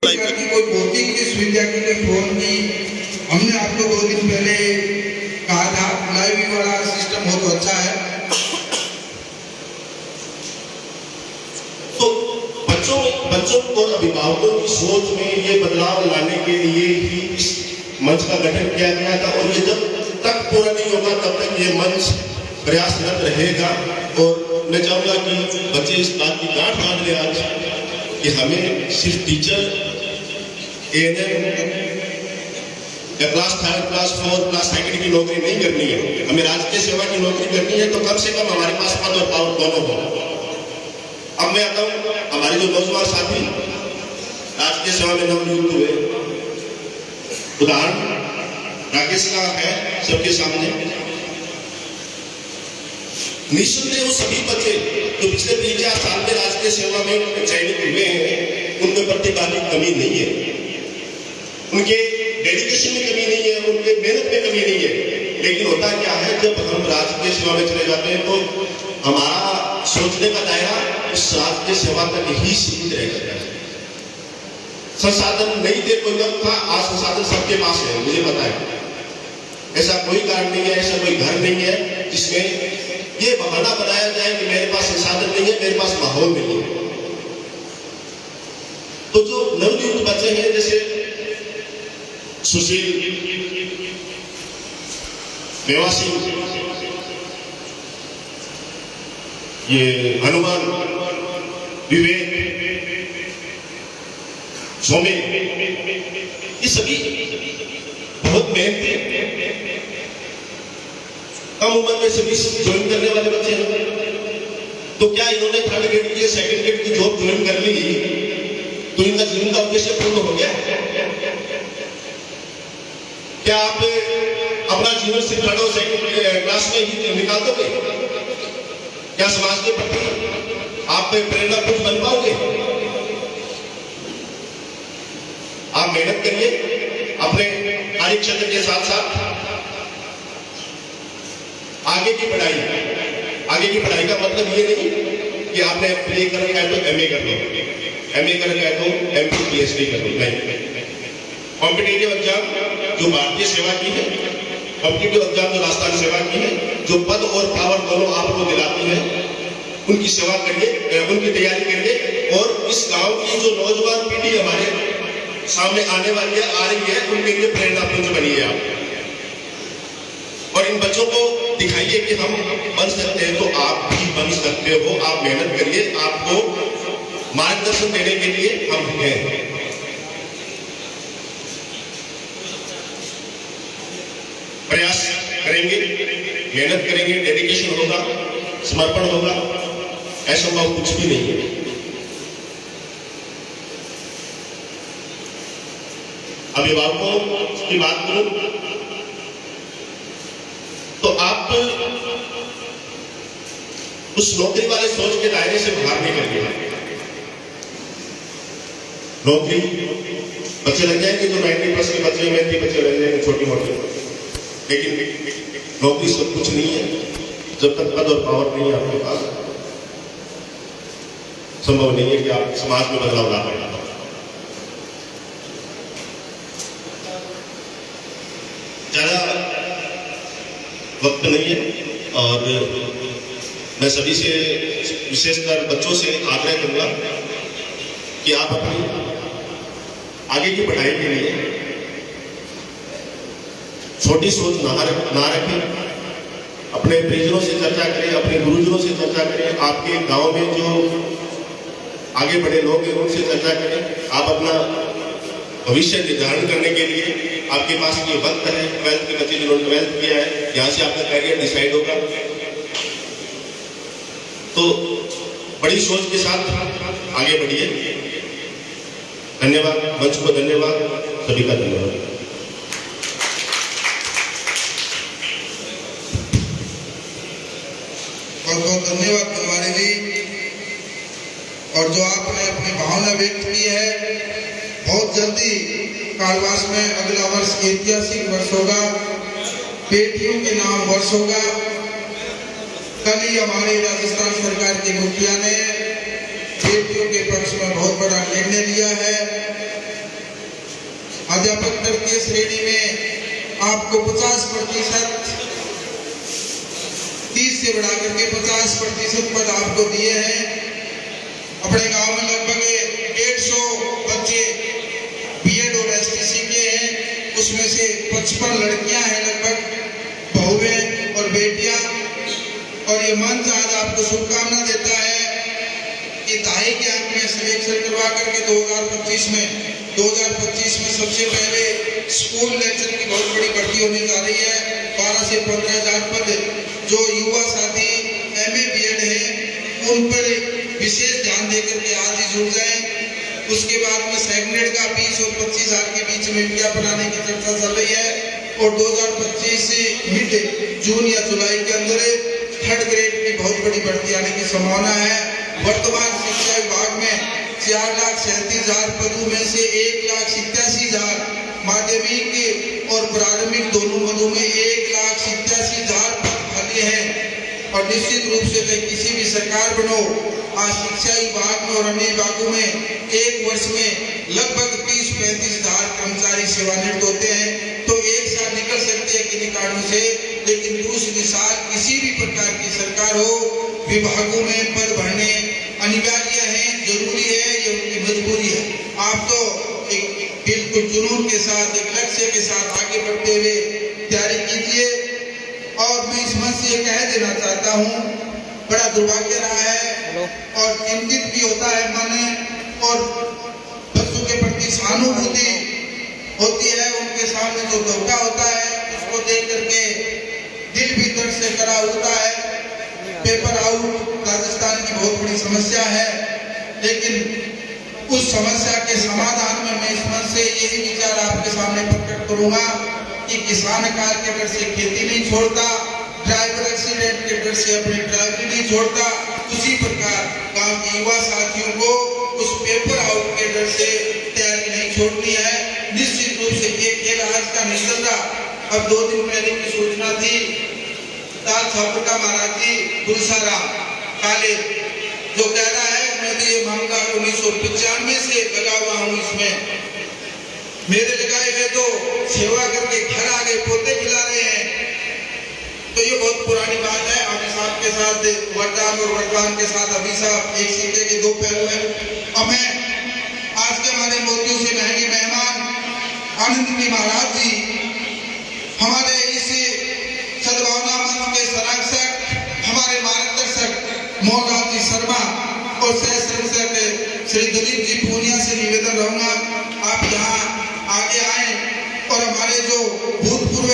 की कोई भौतिक की सुविधा के लिए फोन की। हमने आपको 2 दिन पहले कहा था लाइव वाला सिस्टम हो तो अच्छा है। तो बच्चों और अभिभावकों की सोच में ये बदलाव लाने के लिए ही इस मंच का गठन किया गया था और ये जब तक पूरा नहीं होगा तब तक ये मंच प्रयासरत रहेगा। और मैं चाहूंगा कि बच्चे इस बात की गांठ बांध ले आज कि हमें सिर्फ टीचर ANM या क्लास 5, क्लास 4, क्लास 2 की नौकरी नहीं करनी है, हमें राजकीय सेवा की नौकरी करनी है। तो कम से कम हमारे पास पद और पावर दोनों हो। अब मैं आता हूँ हमारे जो नौजवान साथी राजकीय सेवा में नवनियुक्त हुए, उदाहरण राकेश का है सबके सामने। निःसंदेह वो सभी बच्चे जो पिछले 3-4 साल में राजकीय सेवा में चयनित हुए हैं, उनमें प्रतिभा की कमी नहीं है, उनके डेडिकेशन में कमी नहीं है, उनके मेहनत में कमी नहीं है। लेकिन होता क्या है, जब हम राजकीय सेवा में चले जाते हैं तो हमारा सोचने का दायरा उस राजकीय सेवा तक ही सीमित रह जाता है। संसाधन नहीं थे कोई वक्त था, आज संसाधन सबके पास है, मुझे पता है। ऐसा कोई कारण नहीं है, ऐसा कोई घर नहीं है जिसमें ये बहाना बनाया जाए कि मेरे पास संसाधन नहीं है, मेरे पास माहौल नहीं है। तो जो नवनियुक्त बच्चे हैं जैसे सुशील, मेवासी, ये हनुमान, विवेक, सोमे, ये सभी बहुत मेहनती कम उम्र में सभी ज्वाइन करने वाले बच्चे हैं। तो क्या इन्होंने 3rd ग्रेड की 2nd ग्रेड की जॉब ज्वाइन कर ली तो इनका जीवन का उद्देश्य पूर्ण हो गया? क्या आप अपना जीवन सिर्फ 3rd और 2nd क्लास में ही निकाल दोगे? क्या समाज के प्रति आप प्रेरणा कुछ बन पाओगे? आप मेहनत करिए अपने कार्य क्षेत्र के साथ साथ आगे की पढ़ाई का मतलब ये नहीं कि आपने MA कर रखा है तो MA कर लो, MA कर रखा है तो MPhil PhD कर लो, नहीं। कॉम्पिटिटिव एग्जाम जो भारतीय सेवा की है, कॉम्पिटिटिव एग्जाम जो राजस्थान सेवा की है, जो पद और पावर दोनों आपको दिलाती है, उनकी सेवा करिए, उनकी तैयारी करिए। और इस गांव की जो नौजवान पीढ़ी हमारे सामने आने वाली है, आ रही है, उनके लिए प्रेरणा पुंज बनिए आप। और इन बच्चों को दिखाइए कि हम बन सकते हैं, तो आप भी बन सकते हो। आप मेहनत करिए, आपको मार्गदर्शन देने के लिए हम हैं। प्रयास करेंगे, मेहनत करेंगे, डेडिकेशन होगा, समर्पण होगा, असंभव कुछ भी नहीं है। अभिभावकों की बात करूं तो आप उस नौकरी वाले सोच के दायरे से बाहर निकल गए। नौकरी बच्चे लग जाएंगे जो 90+ के बच्चे, मेहनती बच्चे लग जाएंगे छोटी मोटी, लेकिन नौकरी सब कुछ नहीं है। जब तक पद और पावर नहीं है आपके पास, संभव नहीं है कि आप समाज में बदलाव ला पाए। ज्यादा वक्त नहीं है और मैं सभी से, विशेषकर बच्चों से आग्रह करूंगा कि आप अपनी आगे की पढ़ाई के लिए छोटी सोच ना रखें। अपने परिजनों से चर्चा करें, अपने गुरुजनों से चर्चा करें, आपके गांव में जो आगे बढ़े लोग हैं उनसे चर्चा करें। आप अपना भविष्य निर्धारण करने के लिए आपके पास ये वक्त है। 12th के बच्चे जिन्होंने 12th किया है, यहाँ से आपका कैरियर डिसाइड होगा। तो बड़ी सोच के साथ आगे बढ़िए। धन्यवाद, मंच को धन्यवाद, सभी का धन्यवाद। बहुत बहुत धन्यवाद बनवारी जी। और जो आपने अपनी भावना व्यक्त की है, बहुत जल्दी कालवास में अगला वर्ष ऐतिहासिक वर्ष होगा, बेटियों के नाम वर्ष होगा। कल ही हमारे राजस्थान सरकार के मुखिया ने बेटियों के पक्ष में बहुत बड़ा निर्णय लिया है। अध्यापक तृतीय श्रेणी में आपको 50%, 30 से बढ़ाकर के 50% पद आपको दिए हैं। अपने गांव में लगभग 150 बच्चे बीएड और एसटीसी के हैं, उसमें से 55 लड़कियां हैं, लगभग बहुएं और बेटियां। और ये मंच आज आपको शुभकामना देता है कि दहाई के अंक में सिलेक्शन करवा करके 2025 में सबसे पहले स्कूल लेक्चर की बहुत बड़ी भर्ती होने जा रही है। 12 से 15,000 पद जो युवा साथी एमए बीएड है उन पर विशेष ध्यान देकर के आज ही जुड़ जाएं। उसके बाद में सेकंड ग्रेड का 20 और 25,000 के बीच में विज्ञापन आने की चर्चा चल रही है और 2025 से मिड जून या जुलाई के अंदर थर्ड ग्रेड की बहुत बड़ी भर्ती आने की संभावना है। वर्तमान शिक्षा विभाग में 4,37,000 पदों में से 1,87,000 माध्यमिक और प्रारंभिक दोनों पदों में 1,87,000 पद खाली हैं। और निश्चित रूप से किसी भी सरकार बनो, आज शिक्षा विभाग में और अन्य विभागों में एक वर्ष में लगभग 30-35,000 कर्मचारी सेवानिवृत्त होते हैं। तो एक साल निकल सकते हैं किन्हीं कारणों से, लेकिन दूसरी साल किसी भी प्रकार की सरकार हो, विभागों में पद भरने अनिवार्य है, जरूरी है, ये उनकी मजबूरी है। आप तो एक बिल्कुल जुनून के साथ, एक लक्ष्य के साथ आगे बढ़ते हुए तैयारी कीजिए। और मैं इस मंच से ये कह देना चाहता हूँ, बड़ा दुर्भाग्य रहा है और चिंतित भी होता है मन, और बच्चों के प्रति सहानुभूति होती है। उनके सामने जो धोखा होता है उसको देख करके दिल भीतर से करा होता है। पेपर आउट राजस्थान की बहुत बड़ी समस्या है, लेकिन उस समस्या के समाधान में मैं इस मंच से यही विचार आपके सामने प्रकट करूंगा कि किसान काल के डर से खेती नहीं छोड़ता, ड्राइवर एक्सीडेंट के डर से अपनी ड्राइवरी नहीं छोड़ता, उसी प्रकार गांव के युवा साथियों को उस पेपर आउट के डर से तैयारी नहीं छोड़नी है। निश्चित रूप से ये खेल आज का नहीं चल रहा। अब 2 दिन पहले की सूचना थी, ताल छापुका महाराज जी गुरुसाराम काले जो कह रहा है मैं तो ये मामला 1995 से लगा हुआ हूँ, इसमें मेरे लगाए गए तो सेवा करके घर आ गए, पोते खिला रहे हैं। तो ये बहुत पुरानी बात है। अभिशाप के साथ वरदान और वरदान के साथ अभिशाप एक सिक्के के 2 पहलू है। अब मैं आज के हमारे मोतियों से महंगे मेहमान आनंदगिरी महाराज जी, हमारे इस सद्भावना मंच के संरक्षक, हमारे मार्गदर्शक मोहनलाल जी शर्मा और सह संरक्षक श्री दिलीप जी पूनिया से निवेदन रहूंगा आप यहाँ आगे आए और हमारे जो भूतपूर्व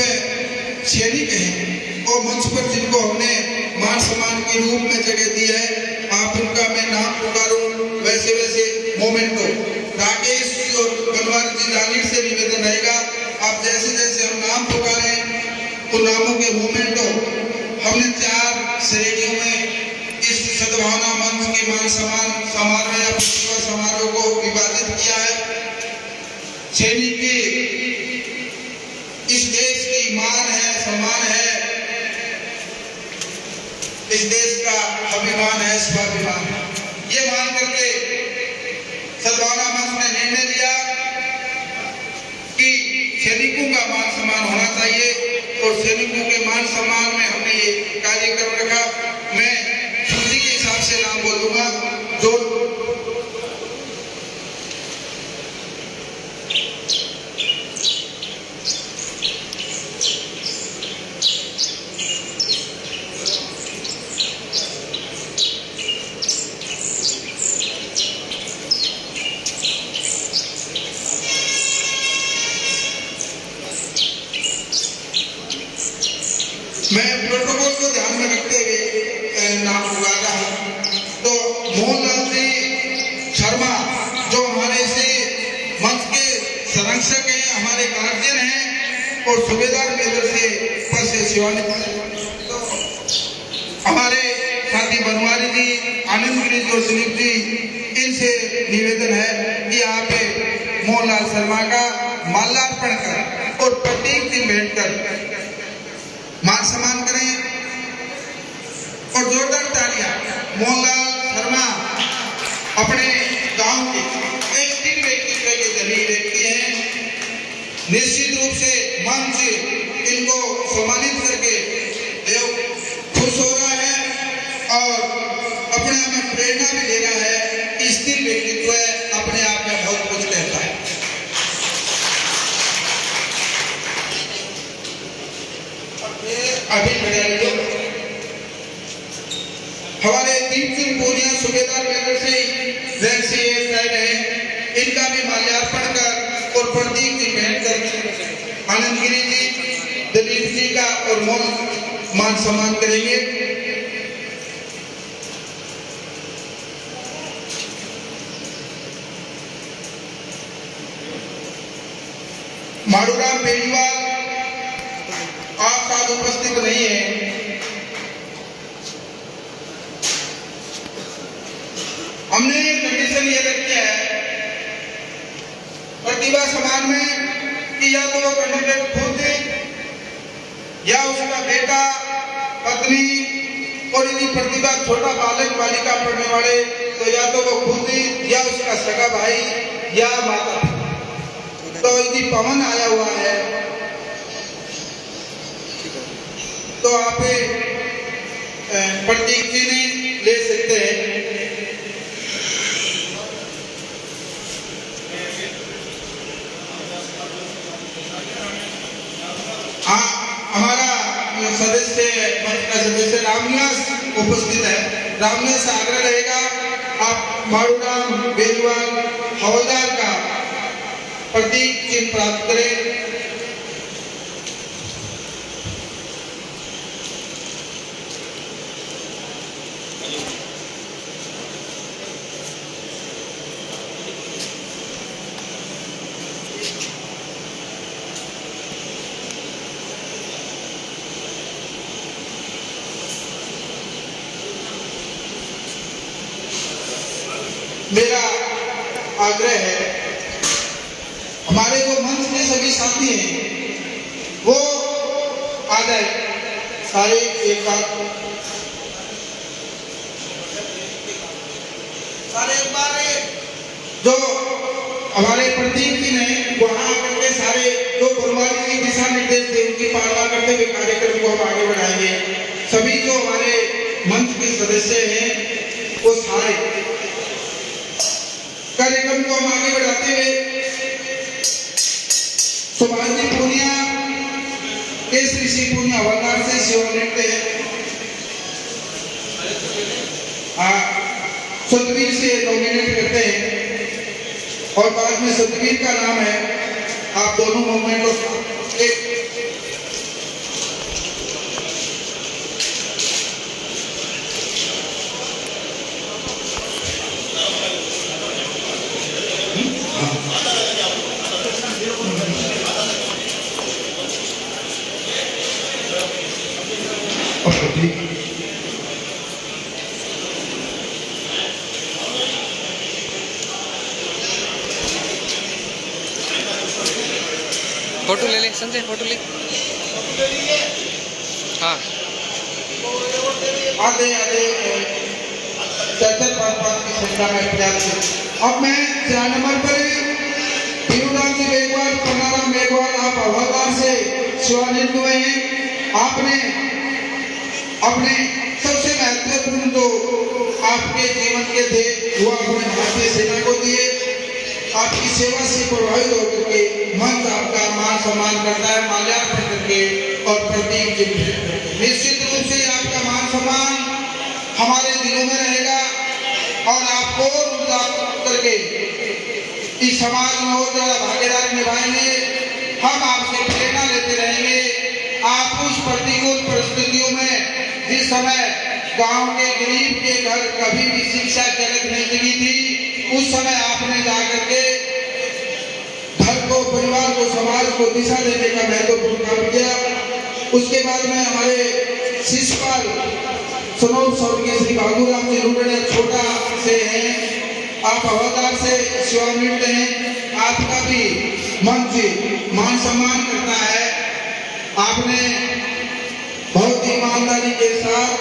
सैनिक हैं और मंच पर जिनको हमने मान सम्मान के रूप में जगह दी है, आप उनका मैं नाम पुकारूं। वैसे मोमेंटो राकेश और गनवार जी जागीर से निवेदन रहेगा, आप जैसे जैसे हम नाम पुकारे तो नामों के मोमेंटो हमने 4 श्रेणियों में इस सद्भावना मंच के मान सम्मान समारोह समारोह को विभाजित किया है। सैनिक की इस देश की मान है, सम्मान है, इस देश का अभिमान है, स्वाभिमान है। ये मान करके सद्भावना मंच ने निर्णय लिया कि सैनिकों का मान सम्मान होना चाहिए और सैनिकों के मान सम्मान में हमने ये कार्यक्रम रखा। मैं सूची के हिसाब से नाम बोलूंगा। जो मैं प्रोटोकॉल को ध्यान में रखते हुए नाम पुकारा हूँ। तो मोहनलाल जी शर्मा जो हमारे से मंच के संरक्षक हैं, हमारे गार्जियन हैं और सूबेदार मेजर से पद से सेवानिवृत्त। तो हमारे साथी बनवारी जी, आनंदगिरी जी और दिलीप जी, इनसे निवेदन है कि आप मोहनलाल शर्मा का माल्यार्पण कर और प्रतीक चिन्ह भेंट कर मान सम्मान करें और जोरदार तालियां। मोहनलाल शर्मा अपने गांव के एक दिन व्यक्तित्व के धनी व्यक्ति हैं मंच इनको सम्मानित करके देव खुश हो रहा है और अपने आप में प्रेरणा भी ले रहा है। स्थिर व्यक्तित्व अपने आप में बहुत कुछ कहता है। अभी हमारे दीप सिंह पूनिया सूबेदार बैनर से रहे हैं, इनका भी माल्यार्पण कर और प्रतीक की भेंट कर आनंद गिरी जी, दिलीप जी का और मान सम्मान करेंगे। मारूराम बेनीवाल आप साथ उपस्थित नहीं है। हमने कंडीशन ये रखी है प्रतिभा समान में कि या तो वो कैंडिडेट खुद या उसका बेटा, पत्नी, और यदि प्रतिभा छोटा बालक बालिका पढ़ने वाले तो या तो वो खुद या उसका सगा भाई या माता। तो यदि पवन आया हुआ है तो आप प्रतीक चिन्ह ले सकते हैं। हमारा सदस्य रामनिवास उपस्थित है। रामनिवास से आग्रह रहेगा आप मारूराम बेनीवाल हवलदार का प्रतीक चिन्ह प्राप्त करें। मेरा आग्रह है हमारे जो मंच के सभी साथी हैं वो आ जाए सारे एक बार जो हमारे प्रतीक जी ने वहां करके सारे जो गुरुवारी जी दिशा निर्देश थे उनकी पालना करते हुए कार्यक्रम को हम आगे बढ़ाएंगे। सभी जो हमारे मंच के सदस्य हैं वो सारे कार्यक्रम को हम आगे बढ़ाते हुए सुभाष जी पूनिया के श्री पूनिया हवलदार से सेवा लेते हैं। सतवीर से नॉमिनेट करते हैं और बाद में सतवीर का नाम है। आप दोनों मूवमेंट को एक फोटो ले ले संजय, फोटो ले। हाँ आधे आधे चार पाँच की संख्या में प्रयास है। अब मैं 4 नंबर पर पीरूराम जी मेघवाल, पन्नाराम मेघवाल आप हवलदार से सेवानिवृत्त हुए हैं। आपने अपने सबसे महत्वपूर्ण जो आपके जीवन के थे वो अपने भारतीय सेना को दिए। आपकी सेवा से प्रभावित होकर के मंच आपका मान सम्मान करता है, माल्यार्पण करके और प्रतीक चिन्ह। निश्चित रूप से आपका मान सम्मान हमारे दिलों में रहेगा और आपको ऊर्जा करके इस समाज में और ज्यादा भागीदारी निभाएंगे। हम आपसे प्रेरणा लेते रहेंगे। आप उस प्रतिकूल परिस्थितियों में जिस समय गांव के गरीब के घर कभी भी शिक्षा की अलग नहीं लगी थी, उस समय आपने जाकर के घर को, परिवार को, समाज को दिशा देने का महत्वपूर्ण काम किया। उसके बाद में हमारे शिष्यपाल सनौर स्वर्गीय श्री बाबूराम जी लुडड़िया छोटा से हैं, आप हवलदार से सेवानिवृत्त हैं। आपका भी मंच मान सम्मान करता है। आपने बहुत ईमानदारी के साथ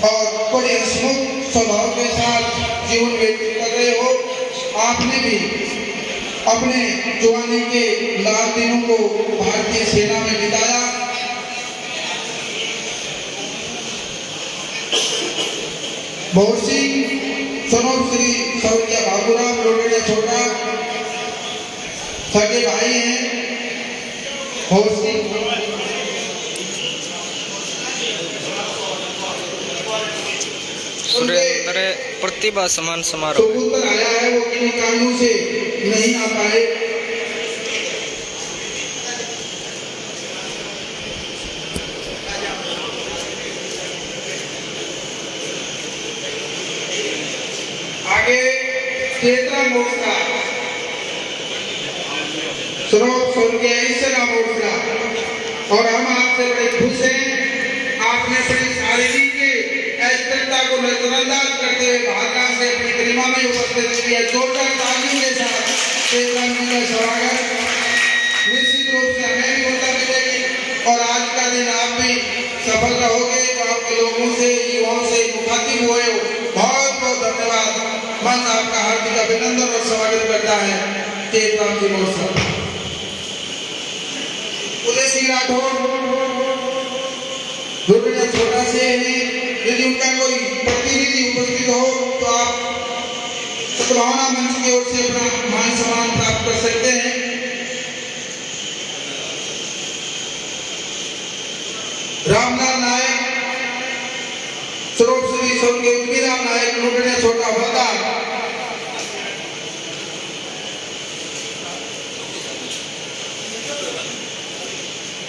और बड़े हंसमुख स्वभाव के साथ जीवन व्यतीत कर रहे हो। आपने भी अपने जवानी के लाल दिनों को भारतीय सेना में बिताया। भोर सिंह सनोप श्री सौरिया बाबूराम लोटड़िया छोटा सगे भाई हैं। भोर सिंह सुरेंद्र प्रतिभा सम्मान समारोह कबूतर आया है, वो किन्हीं कारणों से नहीं आ पाए। आगे चेतना मोर्चा सनोप स्वर्गीय ईश्वरा मोर्चा, और हम आपसे बड़े खुश हैं। आपने अपनी शारीरिक अस्थिरता को नजरअंदाज करते हुए भावना से अपनी गरिमा में उपस्थित की है। जोरदार तालियों के साथ चेतना जी का स्वागत। निश्चित रूप से हमें भी होता मिलेगी और आज का दिन आप भी सफल रहोगे। गाँव के लोगों से, युवाओं से मुखातिब हुए हो, बहुत बहुत धन्यवाद। मन आपका हार्दिक अभिनंदन और स्वागत करता है। चेतना जी मोर्चा उदय सिंह राठौर लोटड़िया छोटा से हैं। यदि उनका कोई प्रतिनिधि उपस्थित हो तो आप सद्भावना मंच की ओर से अपना मान सम्मान प्राप्त कर सकते हैं। रामलाल नायक सरोप श्री स्वर्गीय उर्मिलाल नायक लोटड़िया छोटा हवलदार,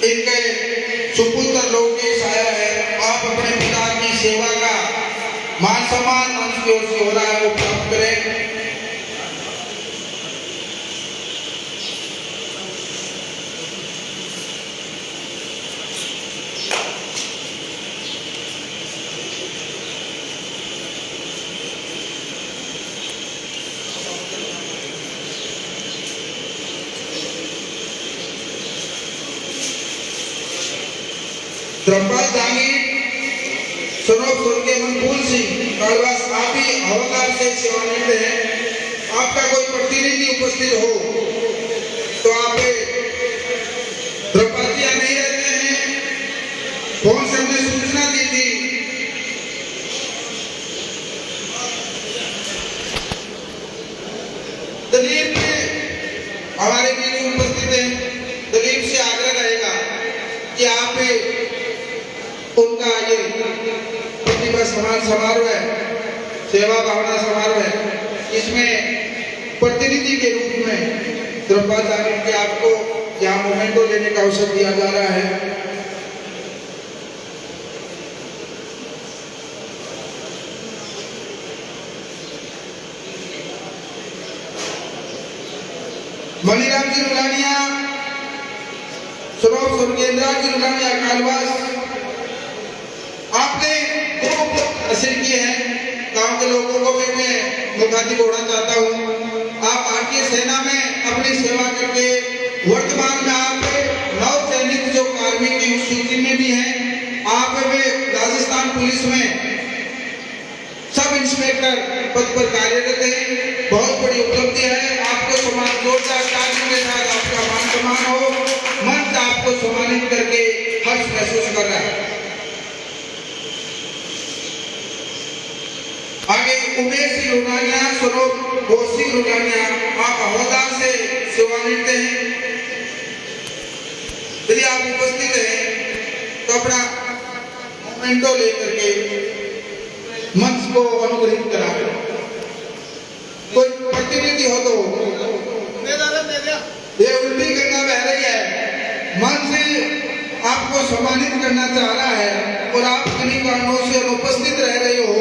इनके सुपुत्र लोकेश आया है। आप अपने पिता की सेवा का मान सम्मान मंच की ओर से हो रहा है, वो प्राप्त करें। धर्मपाल जहांगीर सनोप स्वर्गीय मनफूल सिंह कालवास, आप ही हवलदार से सेवानिवृत्त हैं। आपका कोई प्रतिनिधि उपस्थित हो तो आप धर्मपाल जी नहीं रहते हैं, फोन से हमने सूचना दी थी। दलीप हमारे बीच उपस्थित हैं। दलीप से आग्रह रहेगा कि आप उनका ये प्रतिभा सम्मान समारोह है, सेवा भावना समारोह है, इसमें प्रतिनिधि के रूप में धर्मपाल जहांगीर के आपको यहाँ मोमेंटो लेने का अवसर दिया जा रहा है। मणिराम जी रुलानिया सनोप स्वर्गीय इंद्राज जी रुलानिया कालवास, आपने दो हासिल किए हैं। गांव के लोगों को भी मैं मुखातिब होना चाहता हूं। आप भारतीय सेना में अपनी सेवा करके वर्तमान में आप नव सैनिक जो कार्मिक की उस सूची में भी हैं। आप भी राजस्थान पुलिस में सब इंस्पेक्टर पद पर कार्यरत हैं। बहुत बड़ी उपलब्धि है। आपको सम्मान जोरदार तालियों के साथ आपका मान सम्मान हो। मंच आपको सम्मानित करके हर्ष महसूस कर रहा है। आगे उमेश सिंह रुडानिया स्वरूप भोर सिंह रुडानिया, आप हवलदार से सेवानिवृत्त हैं। यदि आप उपस्थित हैं तो अपना मोमेंटो लेकर के मंच को अनुग्रहित कराएं। कोई प्रतिनिधि हो तो ये उल्टी गंगा बह रही है, मंच आपको सम्मानित करना चाह रहा है और आप किन्हीं कारणों से अनुपस्थित रह रहे हो।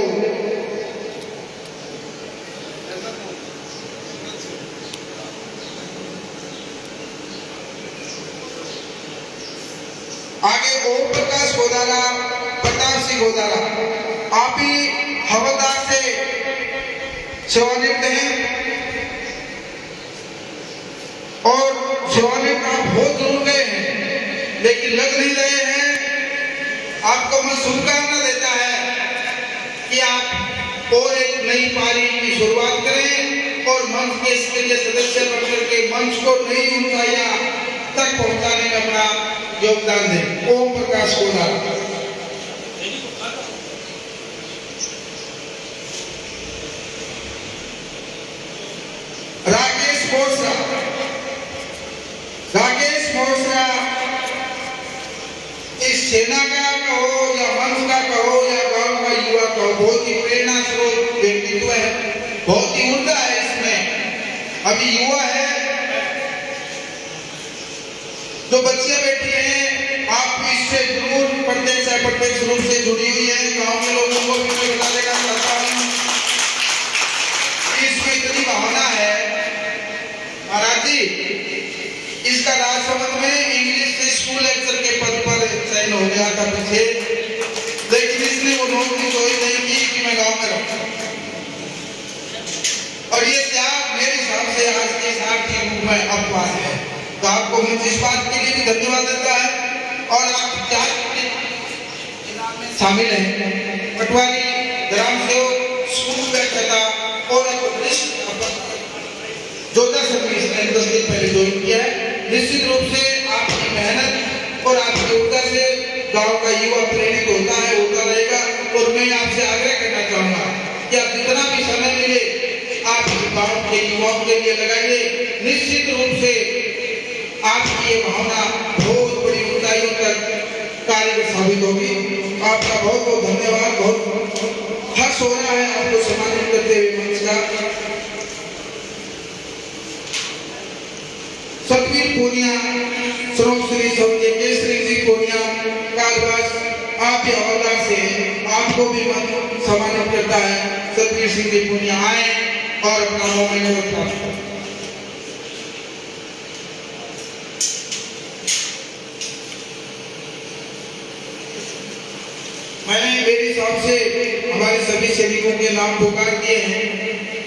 आगे ओम प्रकाश गोदारा, प्रताप सिंह गोदारा, आप ही हवलदार से सेवानिवृत्त हैं और सेवानिवृत्त आप हो जरूर गए हैं लेकिन लग नहीं रहे हैं। आपको मैं शुभकामना देता है कि आप और एक नई पारी की शुरुआत करें और मंच के इसके लिए सदस्य बनकर के मंच को नई ऊंचाइयां तक पहुंचाने में अपना योगदान दें। ओम प्रकाश कोलार। राकेश मोसरा। राकेश मोसरा इस सेना का कहो या मंच का कहो या गांव का युवा कहो, बहुत ही प्रेरणा स्रोत व्यक्तित्व है, बहुत ही ऊर्जा है इसमें। अभी युवा है, जो बच्चे बैठे हैं, आप भी इससे जरूर प्रत्यक्ष या अप्रत्यक्ष रूप से जुड़ी हुई है। गांव के लोगों को भी मैं बता देना चाहता हूँ, इसमें इतनी भावना है। महाराज जी, इसका राजसमंद में इंग्लिश से स्कूल लेक्चर के पद पर चयन हो गया था पीछे, लेकिन इसने वो नौकरी कोई नहीं की कि मैं गांव में रहूं। और ये त्याग मेरे हिसाब से आज के साथी रूप में अपवाद है। तो आपको मैं इस बात के लिए भी धन्यवाद देता है। और आप त्याग में शामिल हैं। पटवारी, ग्राम सेवक, स्कूल व्याख्याता और जोधा सर्विस ने 10 दिन पहले ज्वाइन किया है। निश्चित रूप से आपकी मेहनत और आपकी ऊर्जा से गांव का युवा प्रेरित होता है, होता रहेगा। और मैं आपसे आग्रह करना चाहूंगा कि आप जितना भी समय मिले आप गांव के युवाओं के लिए लगाइए। निश्चित रूप से आपकी ये भावना बहुत बड़ी ऊंचाइयों तक कारगर साबित होगी। आपका बहुत बहुत धन्यवाद। बहुत हर्ष हो रहा है आपको सम्मानित करते हुए मंच का। सतवीर पूनिया, श्री सौर्य केसरी जी पूनिया कालवास, आप ये हवलदार से आपको भी सम्मानित करता है। सतवीर सिंह जी पूनिया आए और अपना मोमेंट प्राप्त करें। मैंने मेरे हिसाब से हमारे सभी सैनिकों के नाम पुकार दिए हैं।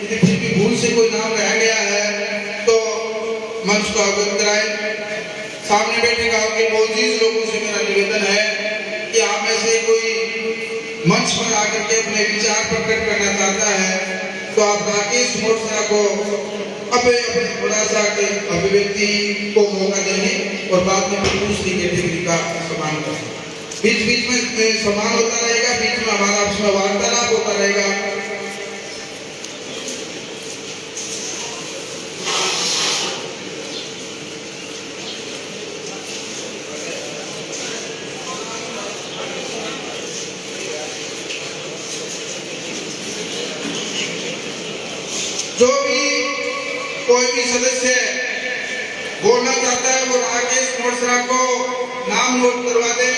यदि फिर भी भूल से कोई नाम रह गया है तो मंच को अवगत कराएं। सामने बैठे गांव के मौजूद लोगों से मेरा निवेदन है कि आप में से कोई मंच पर आकर के अपने विचार प्रकट करना चाहता है तो आप राकेश मोसरा को अपने थोड़ा सा के अभिव्यक्ति को मौका देंगे और बाद में दूसरी कैटेगरी का सम्मान करें। बीच बीच में सम्मान होता रहेगा, बीच में हमारा आपस में वार्तालाप होता रहेगा। जो भी कोई भी सदस्य बोलना चाहता है वो राकेश मोसरा को नाम नोट करवा दे।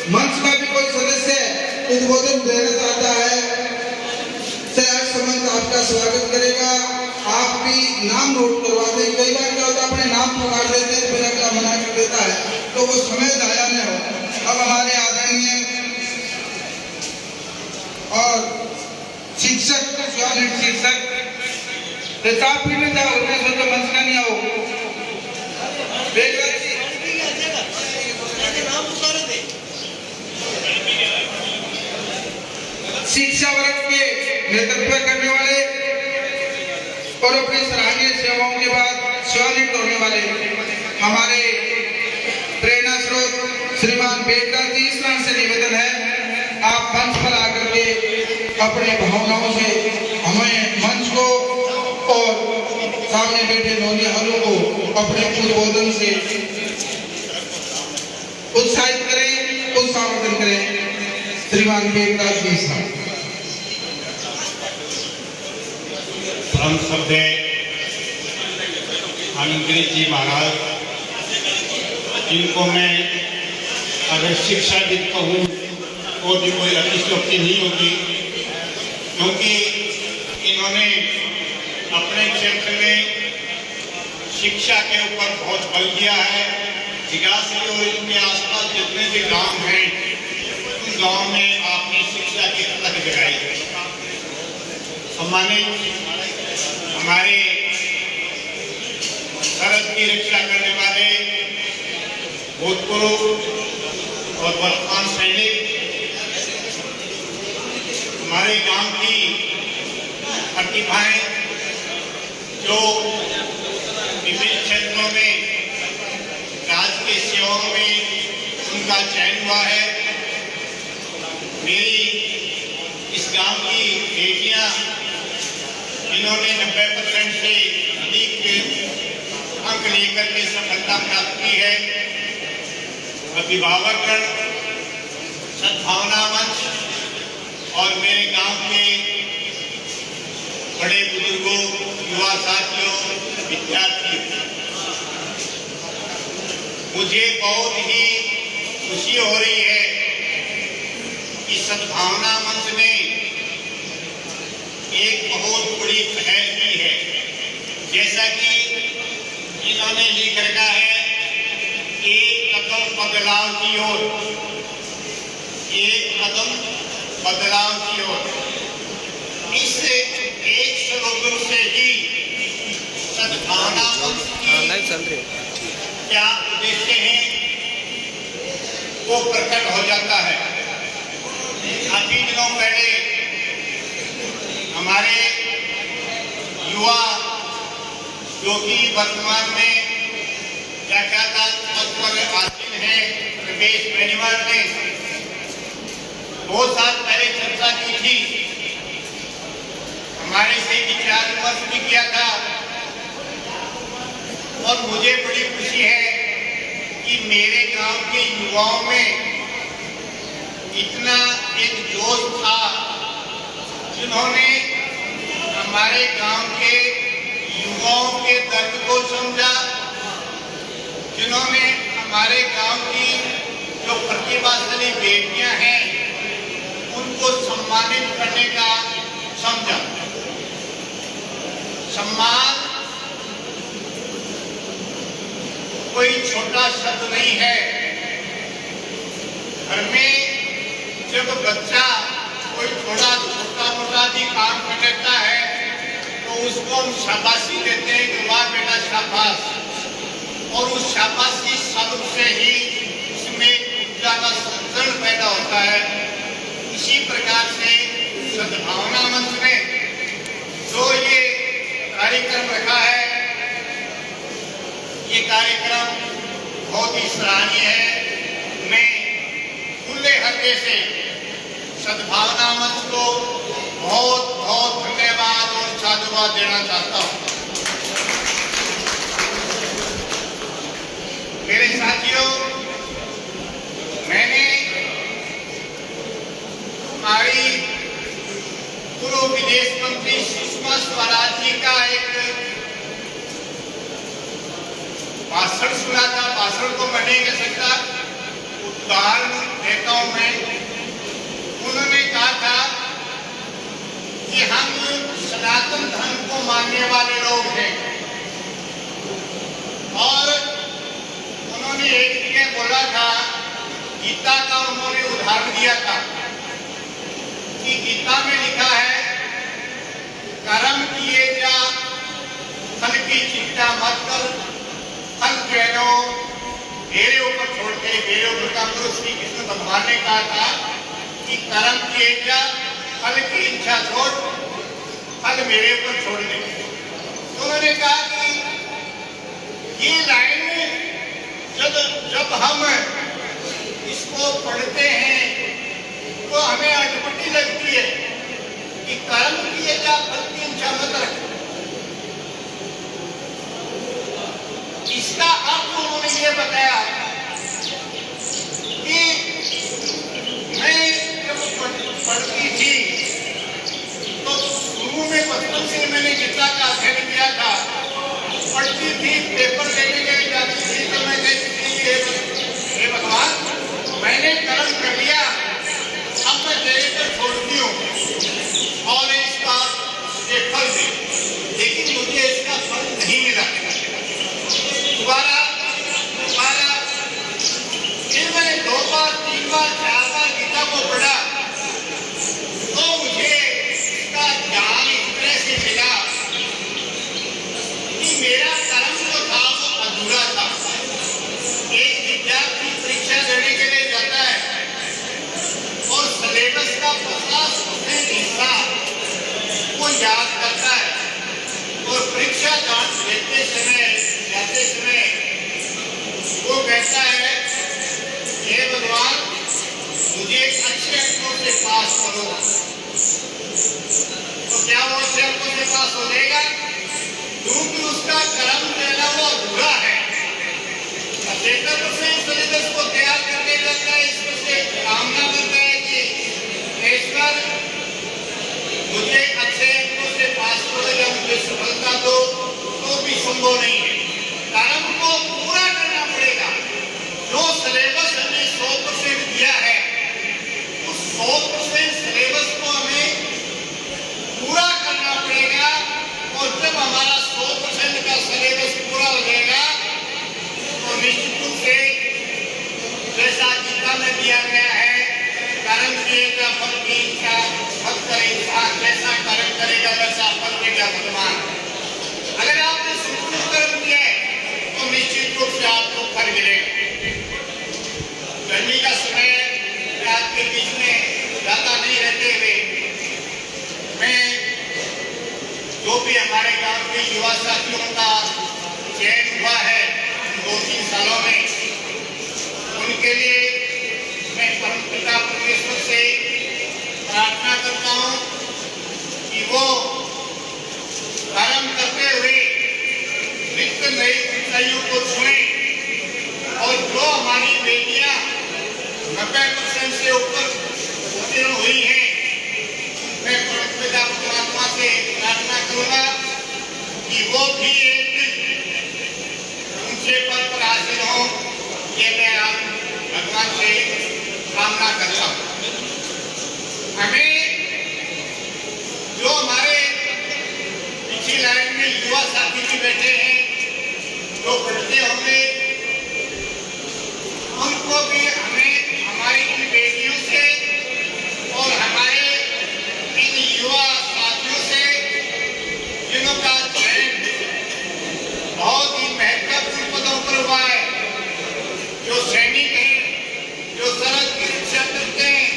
मंच का भी कोई सदस्य उद्बोधन देना चाहता है, सहर्ष मंच आपका स्वागत करेगा। आप भी नाम नोट करवा दें। कई बार क्या होता है, अपने नाम पुकार देते हैं, फिर अगला मना कर देता है, तो वो समय जाया न हो। अब हमारे आदरणीय और शिक्षक, शिक्षक प्रताप भी नहीं जाओ, मैं सोचा मंच का नहीं आओ। शिक्षा वर्ग के नेतृत्व करने वाले और अपनी सराहनीय सेवाओं के बाद सेवानिवृत्त होने वाले हमारे प्रेरणा स्रोत श्रीमान बेटराज जी, इस तरह से निवेदन है आप मंच पर आकर के अपने भावनाओं से हमें मंच को और सामने बैठे नौनिहालों को अपने उद्बोधन से उत्साहित करें, उत्साहवर्धन करें। श्रीमान बेटराज जी साहब। परम श्रद्धे आनंदगिरी जी महाराज, जिनको मैं अगर शिक्षाविद कहूँ तो भी कोई अतिशयोक्ति नहीं होगी, क्योंकि इन्होंने अपने क्षेत्र में शिक्षा के ऊपर बहुत बल दिया है। जिज्ञासी और इनके आसपास जितने भी गांव हैं, उन गांव में आपने शिक्षा की अलग जगाई। सम्मानित हमारे सरहद की रक्षा करने वाले भूतपूर्व और वर्तमान सैनिक, हमारे गांव की प्रतिभाएं जो विभिन्न क्षेत्रों में राजकीय सेवाओं में उनका चयन हुआ है। मेरी इस गांव की बेटियां जिन्होंने 90% से अधिक अंक लेकर के सफलता प्राप्त की है, अभिभावकगण, सद्भावना मंच और मेरे गांव के बड़े बुजुर्गों, युवा साथियों, विद्यार्थियों, मुझे बहुत ही खुशी हो रही है कि सद्भावना मंच ने एक बहुत बड़ी पहल की है। जैसा कि इन्होंने लिख रखा है, एक कदम बदलाव की ओर, एक कदम बदलाव की ओर। इस एक स्लोगन से ही सद्भावना मंच की क्या उद्देश्य है वो प्रकट हो जाता है। काफी दिनों पहले हमारे युवा जो कि वर्तमान में जाकाता पद पर आसीन है, रमेश बेनीवाल ने 2 साल पहले चर्चा की थी, हमारे से विचार विमर्श भी किया था। और मुझे बड़ी खुशी है कि मेरे गांव के युवाओं में इतना एक जोश था, जिन्होंने हमारे गांव के युवाओं के दर्द को समझा, जिन्होंने हमारे गांव की जो प्रतिभाशाली बेटियां हैं उनको सम्मानित करने का समझा। सम्मान कोई छोटा शब्द नहीं है। घर में जब बच्चा कोई थोड़ा छोटा मोटा भी काम कर लेता है तो उसको हम शाबाशी देते हैं कि वाह बेटा शाबाश, और उस शाबाशी शब्द से ही उसमें ऊर्जा का संचरण पैदा होता है। इसी प्रकार से सद्भावना मंच ने जो ये कार्यक्रम रखा है, ये कार्यक्रम बहुत ही सराहनीय है। मैं खुले हृदय से सद्भावना मंच को बहुत बहुत धन्यवाद और साधुवाद देना चाहता हूं। मेरे साथियों, मैंने हमारी पूर्व विदेश मंत्री सुषमा स्वराज जी का एक भाषण सुना था। भाषण को मैं नहीं कह सकता, उदाहरण देता हूं मैं। उन्होंने कहा था कि हम सनातन धर्म को मानने वाले लोग हैं, और उन्होंने एक जगह बोला था, गीता का उन्होंने उदाहरण दिया था कि गीता में लिखा है, कर्म किए जा, फल की चिंता मत कर, फल जो मेरे ऊपर छोड़ के मेरे ऊपर का श्री कृष्ण भगवान ने कहा था कि कर्म किए जा, फल की इच्छा छोड़, फल मेरे ऊपर छोड़ दे। तो उन्होंने कहा कि ये लाइन जब हम इसको पढ़ते हैं तो हमें अटपटी लगती है कि कर्म किए जा, फल की इच्छा मत रख। इसका अर्थ उन्होंने ये बताया कि मैं जब पढ़ती थी तो शुरू में बचपन से मैंने गीता का अध्ययन किया था। पढ़ती थी, पेपर देने के जाती थी तो मैं कहती थी, हे भगवान, मैंने कर्म कर लिया, अब मैं तेरे पर छोड़ती हूँ और इसका ये फल दे। लेकिन मुझे इसका फल नहीं मिला। दोबारा फिर मैंने 2 बार 3 बार 4 बार गीता को पढ़ा तो मुझे इसका ज्ञान इस तरह से मिला कि मेरा कर्म जो था कहता है हे भगवान मुझे अच्छे अंकों से पास करो, तो क्या वो अच्छे अंकों से पास हो जाएगा? क्योंकि उसका कर्म जो है ना वो अधूरा है। 75% सिलेबस को तैयार करने लगता है, ईश्वर से कामना करता है कि ईश्वर मुझे अच्छे अंकों से पास करो या मुझे सफलता दो, तो भी संभव नहीं है। कर्म को पूरा करना पड़ेगा। जो सिलेबस हमने 100% दिया है उस 100% सिलेबस को हमें पूरा करना पड़ेगा, और जब हमारा 100% का सिलेबस पूरा हो जाएगा तो निश्चित रूप से जैसा गीता में दिया गया है, कर्म किएगा फल की इच्छा मत करे इंसान, जैसा कर्म करेगा वैसा फल देगा भगवान। अगर आपने संपूर्ण कर्म किया है तो निश्चित रूप से आपको फल मिलेगा। गर्मी का समय है, आपके बीच में ज्यादा नहीं रहते हुए मैं जो भी हमारे गांव के युवा साथियों का चयन हुआ है 2-3 सालों में, उनके लिए मैं परम पिता परमेश्वर से प्रार्थना करता हूं कि वो कर्म करते हुए नित्य नई ऊंचाइयों को छुएं, और जो हमारी बेटियां 90% से ऊपर उत्तीर्ण हुई हैं, मैं परम पिता परमात्मा से प्रार्थना करूंगा कि वो भी एक ऊंचे पद पर हासिल हो। ये मैं आप भगवान से कामना करता हूं। हमें जो हमारे पिछली लाइन में युवा साथी भी बैठे हैं, जो पढ़ते होंगे, उनको भी हमें हमारी इन बेटियों से और हमारे इन युवा साथियों से जिनका चयन बहुत ही महत्वपूर्ण पदों पर हुआ है, जो सैनिक हैं, जो सरहद की रक्षा करते हैं,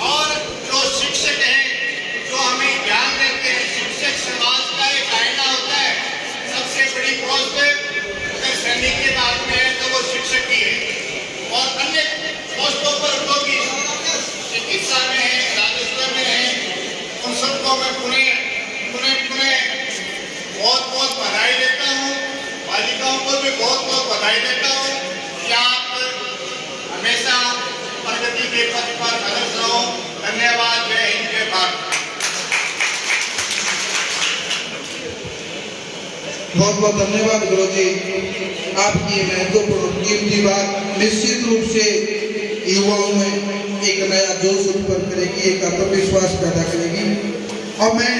और जो शिक्षक हैं, जो हमें ज्ञान देते हैं। शिक्षक समाज का एक आईना होता है। सबसे बड़ी पोस्ट अगर सैनिक के बाद में है तो वो शिक्षक ही है, और अन्य पोस्टों पर जो भी चिकित्सा में है, राजस्व में है, उन सबको मैं पुनः बहुत बधाई देता हूँ। बालिकाओं को भी बहुत बधाई देता हूँ कि आप हमेशा प्रगति के पथ पर अग्रसर रहो। धन्यवाद। जय हिंद, जय भारत। बहुत बहुत धन्यवाद गुरुजी, आपकी ये महत्वपूर्ण कीमती बात निश्चित रूप से युवाओं में एक नया जोश उत्पन्न करेगी, एक आत्मविश्वास पैदा करेगी। और मैं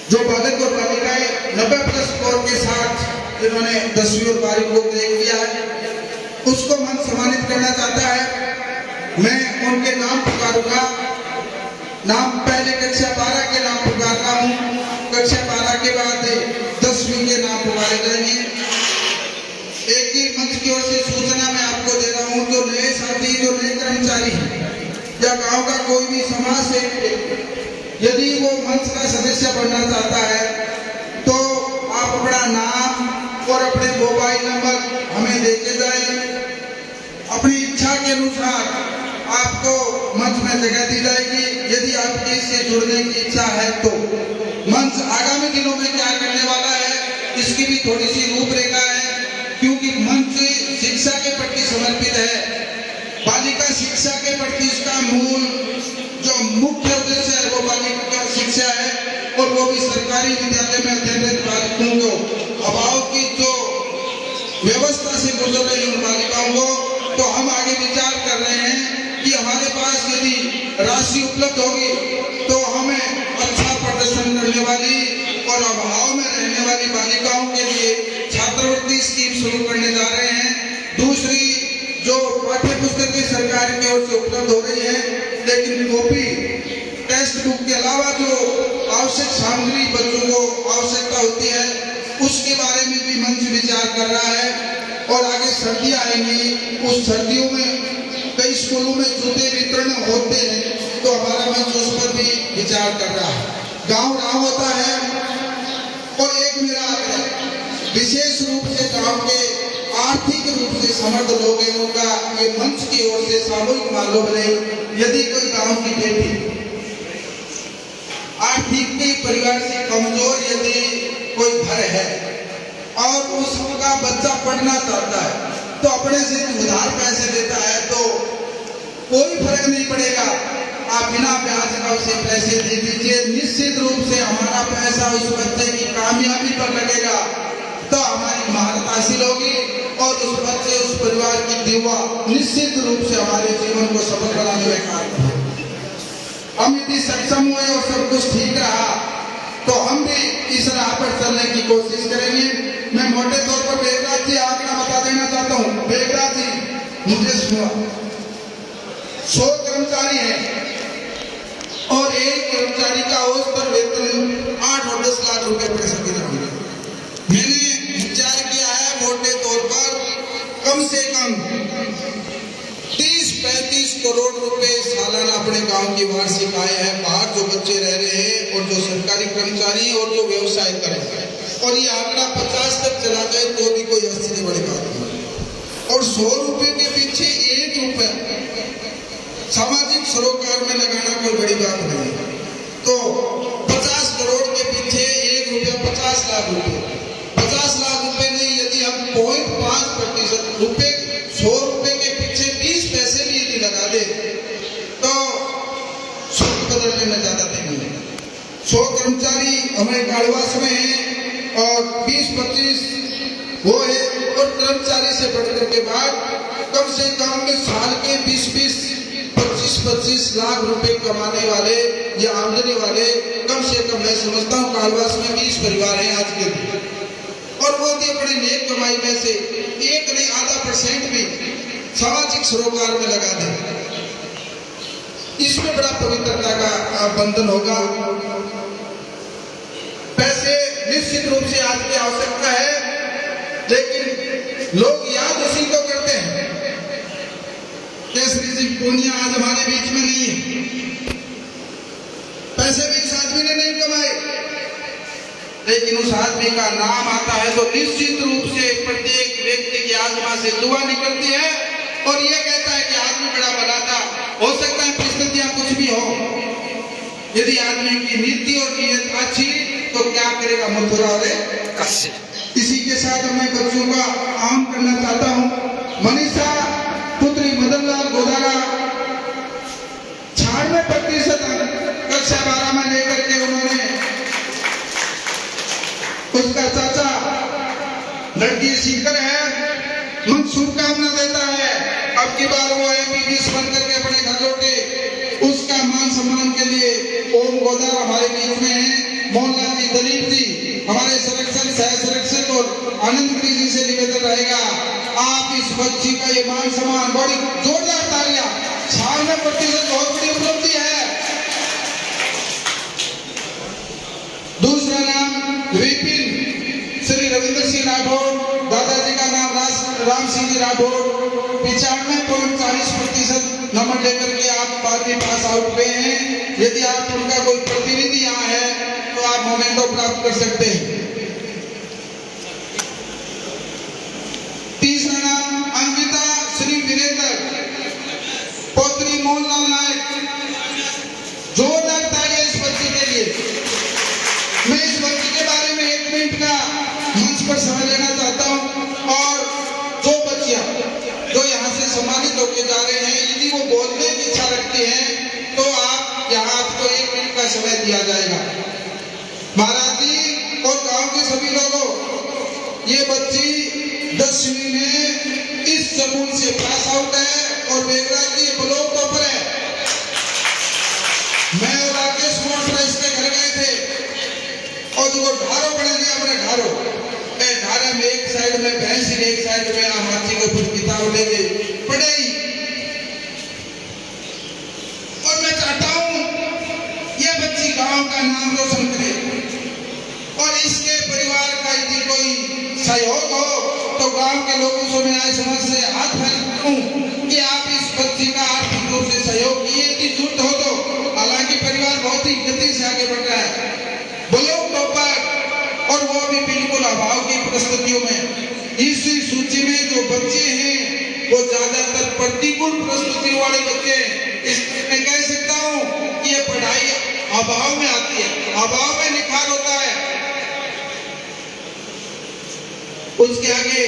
जो बालक और बालिकाएं 90+ स्कोर के साथ जिन्होंने 10वीं और 12वीं को तय किया है, उसको मन सम्मानित करना चाहता है। मैं उनके नाम पुकारूंगा। नाम पहले कक्षा 12 के नाम पुकार रहा हूँ, कक्षा 12 के बाद 10वीं के नाम पुकारे जाएंगे। एक ही मंच की ओर से सूचना मैं आपको दे रहा हूँ, जो नए साथी, जो नए कर्मचारी या गांव का कोई भी समाज सेवी यदि वो मंच का सदस्य बनना चाहता है तो आप अपना नाम और अपने मोबाइल नंबर हमें देके जाएं। अपनी इच्छा के अनुसार आपको मंच में जगह दी जाएगी। यदि आपकी इससे जुड़ने की इच्छा है तो मंच आगामी दिनों में क्या करने वाला है इसकी भी थोड़ी सी रूपरेखा है, क्योंकि मंच शिक्षा के प्रति समर्पित है। बालिका शिक्षा के प्रति इसका मूल जो मुख्य उद्देश्य है वो बालिका शिक्षा है, और वो भी सरकारी विद्यालय में अध्ययनरत बालिकाओं को अभाव की जो व्यवस्था से गुजर रही उन बालिकाओं को, तो हम आगे विचार कर रहे हैं कि हमारे पास यदि राशि उपलब्ध होगी तो हमें अच्छा प्रदर्शन करने वाली और अभाव में रहने वाली बालिकाओं के लिए छात्रवृत्ति स्कीम शुरू करने जा रहे हैं। दूसरी जो पाठ्य पुस्तकें सरकार की ओर से उपलब्ध हो रही है, लेकिन कॉपी टेक्स्ट बुक के अलावा जो आवश्यक सामग्री बच्चों को आवश्यकता होती है उसके बारे में भी मंच विचार कर रहा है। और आगे सर्दियां आएंगी, उस सर्दियों में कई स्कूलों में जूते वितरण होते हैं, तो हमारा मंच उस पर भी विचार कर रहा है। गांव गांव होता है, और एक मेरा आग्रह विशेष रूप से गांव के आर्थिक रूप से समर्थ लोग हैं उनका ये मंच की ओर से सामूहिक मालूम है। यदि कोई गांव की बेटी आर्थिक परिवार से कमजोर यदि कोई घर है और उसका बच्चा पढ़ना चाहता है तो अपने से उधार पैसे देता है तो कोई फर्क नहीं पड़ेगा, आप बिना ब्याज का उसे पैसे दे दीजिए। निश्चित रूप से हमारा पैसा उस बच्चे की कामयाबी पर लगेगा तो हमारी महारत हासिल होगी और उस बच्चे उस परिवार की दीवा निश्चित रूप से हमारे जीवन को सफल बनाने में कार्य करेगा। हम यदि सक्षम हुए और सब कुछ ठीक रहा तो हम भी इस राह पर चलने की कोशिश करेंगे। मैं मोटे तौर पर बेगराज जी आंकड़ा बता देना चाहता हूँ। बेगराज जी मुझे सुना 100 कर्मचारी हैं और एक कर्मचारी का औसत वेतन 8 और 10 लाख रुपए पड़ सकेगा। मैंने विचार किया है मोटे तौर पर कम से कम 30-35 करोड़ रुपए सालाना अपने गांव की वार्षिक आय है। बाहर जो बच्चे रह रहे हैं और जो सरकारी कर्मचारी हैं और जो व्यवसाय कर रहे हैं और ये आंकड़ा 50 तक चला जाए तो भी कोई आश्चर्य बड़ी बात नहीं। और 100 रुपए के पीछे 1 रुपया सामाजिक सरोकार में लगाना कोई बड़ी बात नहीं है। तो 50 करोड़ के पीछे 1 रुपया 50 लाख रुपए, 50 लाख रुपए नहीं, यदि हम 0.5% रुपए 100 रुपए के पीछे 20 पैसे भी यदि लगा दे तो सूद बदलने में ज्यादा नहीं है। 100 कर्मचारी हमारे कालवास में है और 20-25 वो है और कर्मचारी से बढ़कर के बाद कम से कम साल के 20-20 25-25 लाख रुपए कमाने वाले या आमदनी वाले कम से कम मैं समझता हूँ कालवास में 20 परिवार हैं आज के दिन। और वो भी अपने नेक कमाई में से 1 नहीं आधा % भी सामाजिक सरोकार में लगा दें। इसमें बड़ा पवित्रता का बंधन होगा। पैसे निश्चित रूप से आज की आवश्यकता है लेकिन लोग याद उसी को करते हैं। केसरी जी पूनिया आज हमारे बीच में नहीं है, पैसे भी इस आदमी ने नहीं कमाए लेकिन उस आदमी का नाम आता है तो निश्चित रूप से प्रत्येक व्यक्ति की आत्मा से दुआ निकलती है और ये कहता है कि आदमी बड़ा भला था। हो सकता है परिस्थितियां कुछ भी हो, यदि आदमी की नीति और नीयत अच्छी तो क्या करेगा मथुरा और काशी। इसी के साथ मैं बच्चों का आम करना चाहता हूँ। मनीषा पुत्री मदनलाल गोदारा 96% कक्षा 12 में लेकर के उन्होंने उसका चाचा लड़की सीकर है मन शुभकामना देता है। अब की बार वो MBBS बन करके अपने घर लौटे, उसका मान सम्मान के लिए ओम गोदारा हमारे बीच में है। मोहनलाल जी, दलीप जी, हमारे संरक्षक सह संरक्षक और आनंद गिरी जी से निवेदन रहेगा आप इस बच्ची का ये मान सम्मान, बड़ी जोरदार तालियां, 96% बहुत बड़ी उपलब्धि है। दूसरा नाम विपिन श्री रविंद्र सिंह राठौर, दादाजी का नाम राम सिंह जी राठौर, 95.40% नंबर लेकर के आप 12वीं पास आउट हुए हैं। यदि आप उनका कोई प्रतिनिधि यहाँ है तो आप मोमेंटो प्राप्त कर सकते हैं। तीसरा नाम अंकिता श्री वीरेंद्र, पौत्री मोहनलाल नायक, जोरदार तालियां इस बच्चे के लिए। मैं इस बच्चे के बारे में 1 मिनट का मंच पर समय लेना चाहता हूं और जो बच्चियां जो यहाँ से सम्मानित होकर जा रहे हैं यदि वो बोलने की इच्छा रखती हैं तो आप यहाँ आपको 1 मिनट का समय दिया जाएगा। महाराज जी और गांव के सभी लोगों, ये बच्ची 10वीं में इस स्कूल से पास आउट है और बेगराज जी ब्लॉक टॉपर है। मैं और राकेश मोहन इसके घर गए थे और जो ढारो पड़ेगी अपने ढारो ढारे में एक साइड में भैंस एक साइड में हाथी को कुछ किताब लेके पढ़ाई। और मैं चाहता हूं ये बच्ची गांव का नाम रोशन करे और इसके परिवार का यदि कोई सहयोग हो तो गांव के लोगों से मैं आज समझ से हाथ फैलाऊं कि आप इस बच्ची का आर्थिक रूप से सहयोग किए यदि जुट हो तो। हालांकि परिवार बहुत ही गति से आगे बढ़ रहा है, ब्लॉक टॉपर और वो भी बिल्कुल अभाव की परिस्थितियों में इसी सूची में जो बच्चे हैं वो ज्यादातर प्रतिकूल परिस्थिति वाले बच्चे हैं। इसलिए मैं कह सकता हूँ कि ये पढ़ाई अभाव में आती है, अभाव में निखार होता है। उसके आगे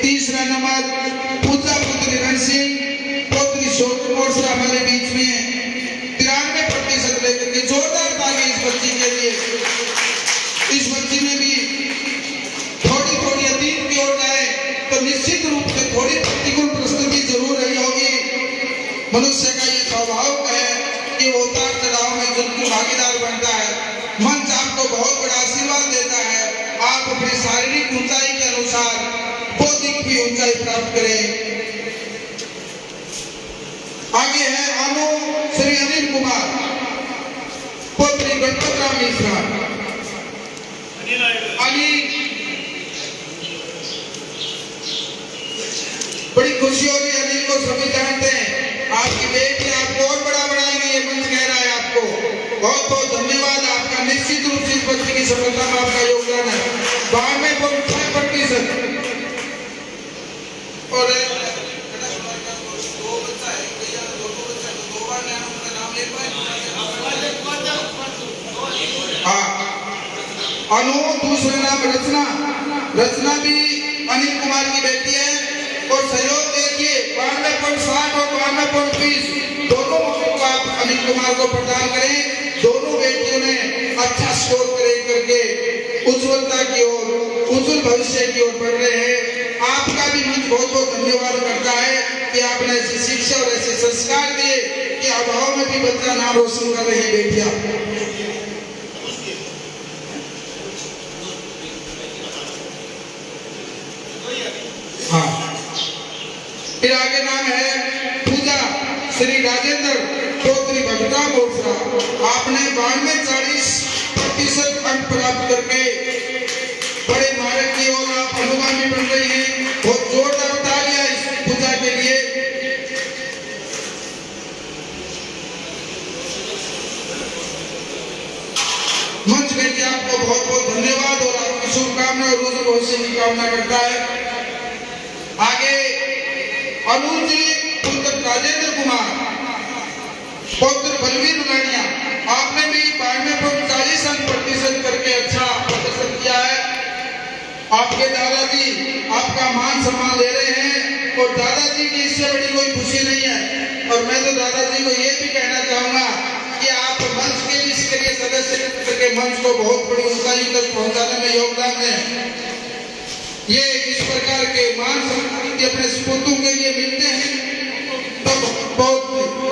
तीसरा नंबर पूजा पुत्री रण सिंह पुत्री शोक मोर्चा हमारे बीच में 93% लेकर के जोरदार ताली इस बच्ची के लिए। इस बच्ची में भी थोड़ी थोड़ी अतीत की ओर जाए तो निश्चित रूप से थोड़ी प्रतिकूल परिस्थिति जरूर रही होगी। मनुष्य का ये स्वभाव है कि वो उतार चढ़ाव में जिनकी भागीदार बनता है। मंच आपको बहुत बड़ा आशीर्वाद देता है। आप अपनी शारीरिक ऊंचाई के अनुसार बौद्धिक भी ऊंचाई प्राप्त करें। आगे है अनु श्री अनिल कुमार पुत्री गणपत राम मिश्रा। बड़ी खुशी होगी, अनिल को सभी जानते हैं। आपकी बेटी आपको और बड़ा बढ़ाएगी, ये मंच कह रहा है आपको। बहुत बहुत धन्यवाद आपका। निश्चित रूप से इस बच्चे की सफलता में आपका योगदान है। 92.6% और अनु दूसरा नाम रचना। रचना भी अनिल कुमार की बेटी है और सहयोग देखिए 92.60 और 92.20 दोनों को आप अनिल कुमार को प्रदान करें। दोनों बेटियों ने अच्छा स्कोर करके उज्ज्वलता की ओर, उज्जवल भविष्य की ओर बढ़ रहे हैं। आपका भी मंच बहुत बहुत धन्यवाद करता है कि आपने ऐसी शिक्षा और ऐसे संस्कार दिए कि अभाव में भी बच्चा नाम रोशन कर रही है बेटियां। हाँ, फिर आगे नाम है पूजा श्री राजेंद्र चौधरी भगता मोर्चा। आपने 92-40% अंक प्राप्त करके बड़े मार्ग की ओर आप अनुगामी बन रही हैं। बहुत जोरदार तालियां इस पूजा के लिए। मंच के लिए आपको बहुत बहुत धन्यवाद और आपकी शुभकामना और रोज भविष्य की कामना करता है। आगे अनुज जी पुत्र राजेंद्र कुमार पुत्र बलवीर उलानिया। आपने भी 92.40% करके अच्छा प्रदर्शन किया है। आपके दादाजी आपका मान सम्मान ले रहे हैं और दादाजी की इससे बड़ी कोई खुशी नहीं है। और मैं तो दादाजी को ये भी कहना चाहूंगा कि आप मंच के इसके लिए सदस्य के मंच को बहुत बड़ी ऊंचाई तक पहुंचाने में योगदान दें। ये इस प्रकार के मान सम्मान के अपने सपूतों के लिए मिलते हैं तो बहुत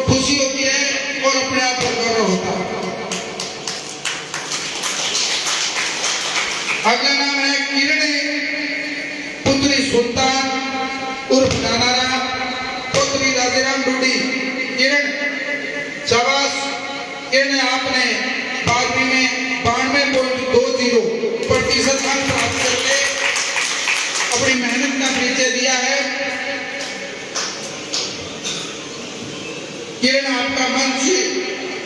खुशी होती है और अपने आप पर गर्व होता है। अगला नाम है किरण पुत्री सुल्तान उर्फ नानारा पुत्री राजेराम डूडी। किरण शाबाश। किरण आपने 12वीं में 92.20% अंक प्राप्त करके अपनी मेहनत का परिचय दिया है। किरण आपका मंच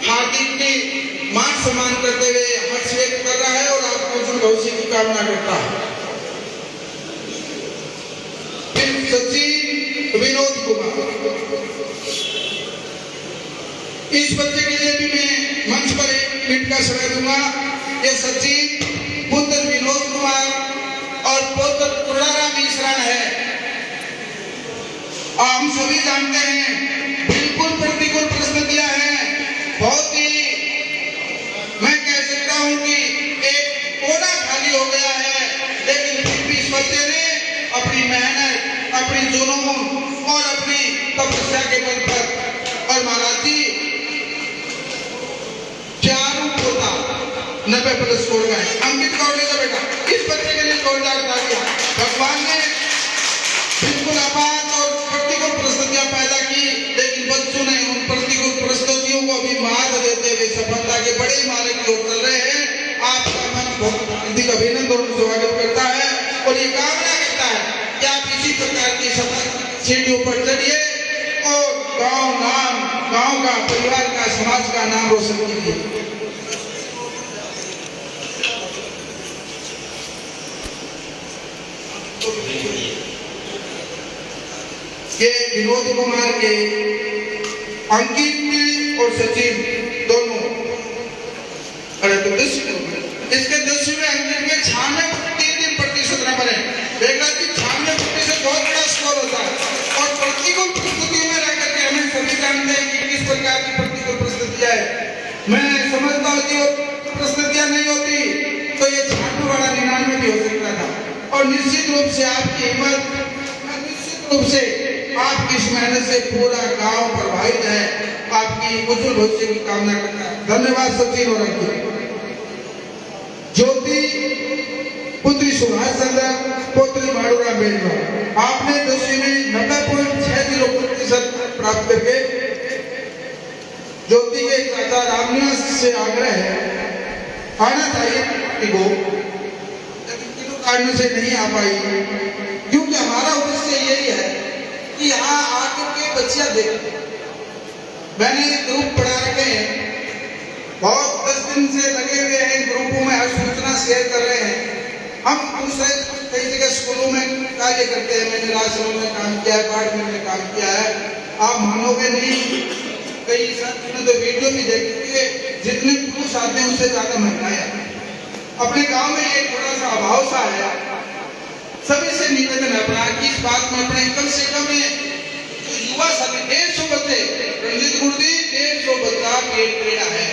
हार्दिक की मान सम्मान करते हुए हर्ष व्यक्त कर रहा है और आपको उज्जवल भविष्य की कामना करता है। फिर सचिन विनोद कुमार। इस बच्चे के लिए भी मैं मंच पर 1 मिनट का समय दूंगा। ये सचिन पुत्र विनोद कुमार और पुत्र तुलाराम मिश्रण है। हम सभी जानते हैं बिल्कुल प्रतिकूल परिस्थितियां हैं। बहुत ही मैं कह सकता हूं कि एक कोना खाली हो गया है, लेकिन फिर भी इस बच्चे ने अपनी मेहनत, अपनी जुनून और अपनी तपस्या के बल पर और महाराज जी 90+ स्कोर का है। अंकित कौड़े का बेटा। इस बच्चे के लिए जोरदार तालियां। भगवान ने बिल्कुल आपात और प्रतिकूल परिस्थितियां पैदा की, लेकिन बच्चों ने उन प्रतिकूल परिस्थितियों को भी मात देते हुए सफलता के बड़े मार्ग की ओर चल रहे हैं। आपका मन बहुत हार्दिक अभिनंदन और स्वागत करता है और ये कामना करता है कि आप इसी प्रकार की सफल सीढ़ियों पर चढ़िए और गांव का, परिवार का, समाज का नाम रोशन कीजिए। कि विनोद कुमार के अंकित और सचिन दोनों, अरे तो इसके 10वें अंकित के 96% नंबर है। देखा कि 96% बहुत बड़ा स्कोर होता है और प्रतिकूल परिस्थितियों में रह करके हमें सभी जानते हैं कि किस प्रकार की प्रतिकूल परिस्थितियां है। मैं समझता हूँ कि वो परिस्थितियां नहीं होती तो ये 96 वाला 99 भी हो सकता था। और निश्चित रूप से आपकी हिम्मत, निश्चित रूप से आपकी इस मेहनत से पूरा गांव प्रभावित है। आपकी उज्जवल भविष्य की कामना करता है। धन्यवाद सचिन और अंकित। ज्योति पुत्री सुभाष चंद्र पुत्री माड़ूराम बेजवा, आपने 10वीं में 90.60% प्राप्त करके ज्योति के चाचा रामनिवास से आग्रह है आना चाहिए को, लेकिन किन्हीं कारणों से नहीं आ पाई, क्योंकि हमारा उद्देश्य यही है कि यहाँ आकर के बच्चियां देखें। मैंने ग्रुप बढ़ा रखे हैं, बहुत 10 दिन से लगे हुए हैं ग्रुपों में, हर सूचना शेयर कर रहे हैं। हम दूसरे कई जगह स्कूलों में कार्य करते हैं, मैंने राजसमंद में काम किया है, अपार्टमेंट में काम किया है। आप मानोगे नहीं, कई साथियों ने तो वीडियो भी देखी है, जितने पुरुष आते हैं उससे ज्यादा महिलाएं। अपने गांव में एक थोड़ा सा अभाव सा है। सभी से निवेदन है अपना कि इस बात में अपने कम से कम युवा सभी 150 बच्चे, रंजित गुर्दी 150 बच्चा गेट क्रीड़ा है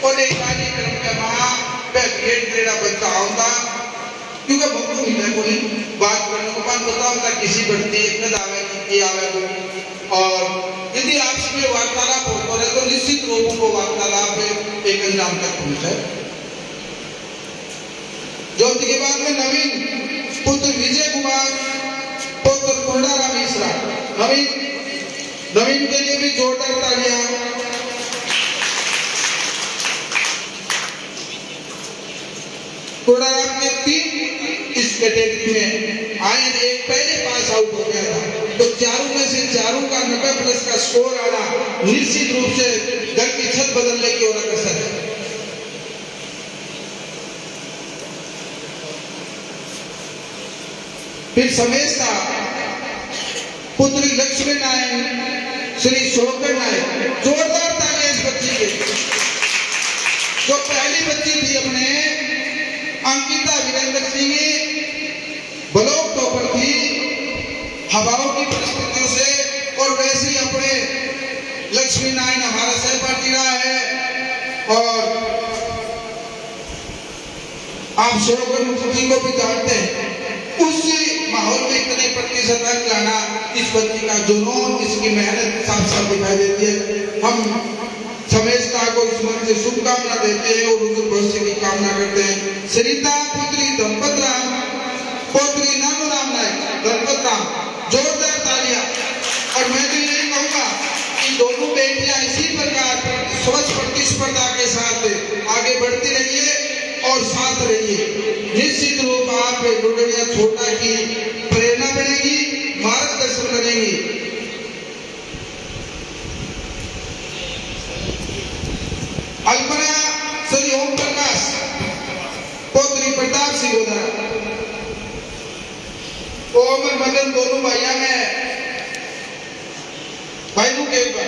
और एक कार्यक्रम के वहां पे गेट क्रीड़ा बच्चा होता, क्योंकि बहुत मिले कोई बात करने को पान पता होता किसी बढ़ती एक आवे ये आवे। और यदि आपस में वार्तालाप हो रहे तो निश्चित लोगों को वार्तालाप एक अंजाम तक पहुंचे। ज्योति के बाद में नवीन पुत्र विजय कुमार पुत्र कुंडाराम मिश्रा, नवीन के लिए भी जोरदार तालियां। कुंडाराम के 3 इस कैटेगरी में आए, एक पहले पास आउट हो गया था, तो चारों में से चारों का 90+ का स्कोर आना निश्चित रूप से दल की छत बदलने की ओर अग्रसर है। फिर समेशा पुत्री लक्ष्मी नायक श्री शोकर नायक, जोरदार तालियां इस बच्ची के। जो पहली बच्ची थी अपने अंकिता वीरेंद्र सिंह, ब्लॉक टॉपर थी, हवाओं की परिस्थितियों से, और वैसे ही अपने लक्ष्मी नारायण हमारा सहपाठी रहा है। और आप शोकर मुखर्जी को भी जानते हैं, उसी माहौल में इतने प्रतिशत अंक लाना, इस बच्ची का जुनून, इसकी मेहनत साफ साफ दिखाई देती है। हम समेशता को इस मन से शुभकामना देते हैं और उज्जवल भविष्य की कामना करते हैं। सरिता पुत्री दंपत राम पुत्री नानूराम नायक दंपत राम, जोरदार तालियां। और मैं तो यही कहूंगा कि दोनों बेटियां इसी प्रकार स्वच्छ प्रतिस्पर्धा के साथ आगे बढ़ती रहिए और साथ रहिए। निश्चित रूप आप डुडरिया छोटा की प्रेरणा बनेगी, मार्गदर्शन बनेगी। अल्पना श्री ओम प्रकाश पुत्री प्रताप सिंह गोधरा, ओम और मदन दोनों भाइयों में भाइयों के ऊपर।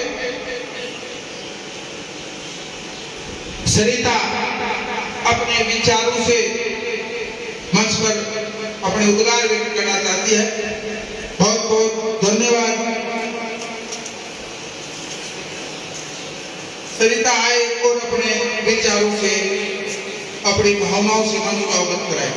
सरिता अपने विचारों से मंच पर अपने उद्गार व्यक्त करना चाहती है। बहुत बहुत धन्यवाद। सरिता आए और अपने विचारों से, अपनी भावनाओं से मंच को अवगत कराए।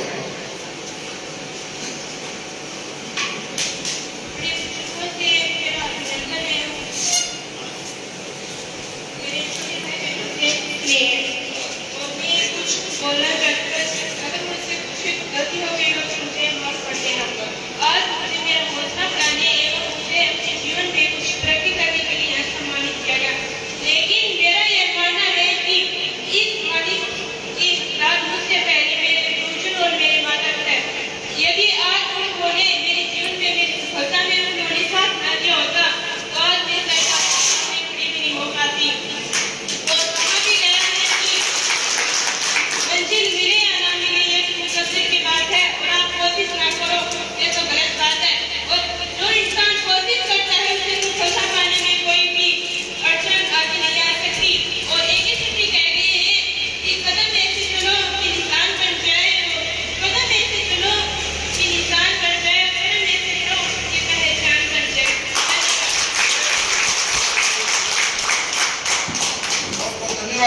मुझसे पहले मेरे गुरुजन और मेरे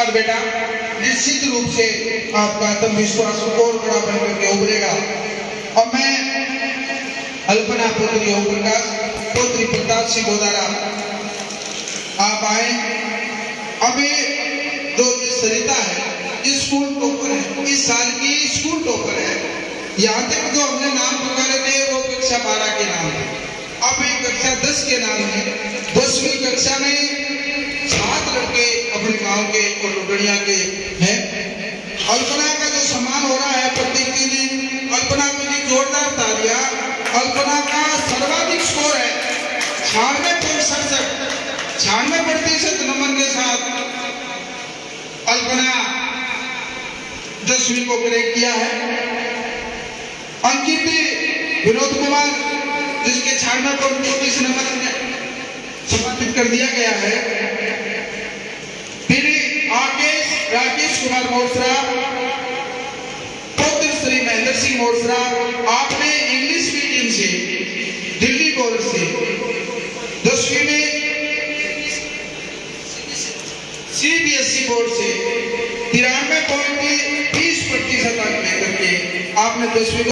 बाद बेटा निश्चित रूप से आपका आत्मविश्वास और बड़ा बन करके उभरेगा। और मैं अल्पना पुत्री ओम प्रकाश पुत्री प्रताप सिंह गोदारा आप आए। अभी जो ये सरिता है स्कूल टॉपर है, इस साल की स्कूल टॉपर है। यहाँ तक जो हमने नाम पुकारे थे वो कक्षा 12 के नाम थे, अब ये कक्षा 10 के नाम है। 10वीं कक्षा में 7 लड़के अपने गांव के और लुगड़िया के हैं। अल्पना का जो सम्मान हो रहा है प्रतीक के लिए, अल्पना के लिए जोरदार तालियां। अल्पना का सर्वाधिक स्कोर है 96% नंबर के साथ अल्पना 10वीं को क्रैक किया है। अंकित विनोद कुमार जिसके 96 नंबर सम्मानित कर दिया गया है। फिर राकेश कुमार मोरसरा पुत्र श्री महेंद्र सिंह मोरसरा, आपने इंग्लिश मीडियम से दिल्ली बोर्ड से 10वीं में CBSE बोर्ड से 93.20% अंक लेकर के आपने 10वीं